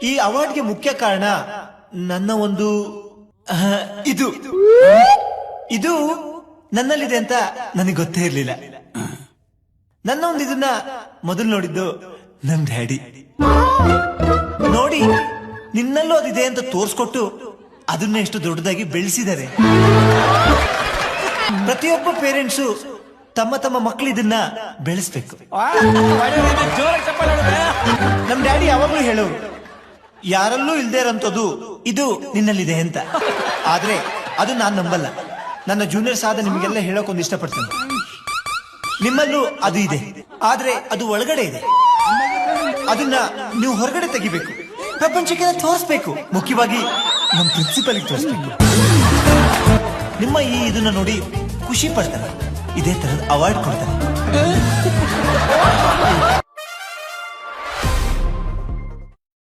ಈ ಅವಾರ್ಡ್ಗೆ ಮುಖ್ಯ ಕಾರಣ ನನ್ನ ಒಂದು ಇದು ಇದು ನನ್ನಲ್ಲಿದೆ ಅಂತ ನನಗೆ ಗೊತ್ತೇ ಇರ್ಲಿಲ್ಲ. ನನ್ನ ಒಂದು ಇದನ್ನ ಮೊದಲು ನೋಡಿದ್ದು ನಮ್ ಡ್ಯಾಡಿ. ನೋಡಿ ನಿನ್ನಲ್ಲೂ ಅದಿದೆ ಅಂತ ತೋರ್ಸ್ಕೊಟ್ಟು ಅದನ್ನ ಎಷ್ಟು ದೊಡ್ಡದಾಗಿ ಬೆಳೆಸಿದ್ದಾರೆ. ಪ್ರತಿಯೊಬ್ಬ ಪೇರೆಂಟ್ಸು ತಮ್ಮ ತಮ್ಮ ಮಕ್ಕಳು ಇದನ್ನ ಬೆಳೆಸ್ಬೇಕು. ನಮ್ ಡ್ಯಾಡಿ ಯಾವಾಗ್ಲೂ ಹೇಳೋರು, ಯಾರಲ್ಲೂ ಇಲ್ದೇ ಇರೋಂಥದ್ದು ಇದು ನಿನ್ನಲ್ಲಿದೆ ಅಂತ. ಆದ್ರೆ ಅದು ನಾನ್ ನಂಬಲ್ಲ. ನನ್ನ ಜೂನಿಯರ್ಸ್ ಆದ ನಿಮಗೆಲ್ಲ ಹೇಳೋಕೊಂದು ಇಷ್ಟಪಡ್ತೀನಿ, ನಿಮ್ಮಲ್ಲೂ ಅದು ಇದೆ, ಆದ್ರೆ ಅದು ಒಳಗಡೆ ಇದೆ. ಅದನ್ನ ನೀವು ಹೊರಗಡೆ ತೆಗಿಬೇಕು, ಪ್ರಪಂಚಕ್ಕೆ ತೋರಿಸ್ಬೇಕು, ಮುಖ್ಯವಾಗಿ ನಮ್ಮ ಪ್ರಿನ್ಸಿಪಲ್ಗೆ ತೋರಿಸ್ಬೇಕು. ನಿಮ್ಮ ಈ ಇದನ್ನ ನೋಡಿ ಖುಷಿ ಪಡ್ತಾರೆ, ಇದೇ ತರದ ಅವಾರ್ಡ್ ಕೊಡ್ತಾರೆ.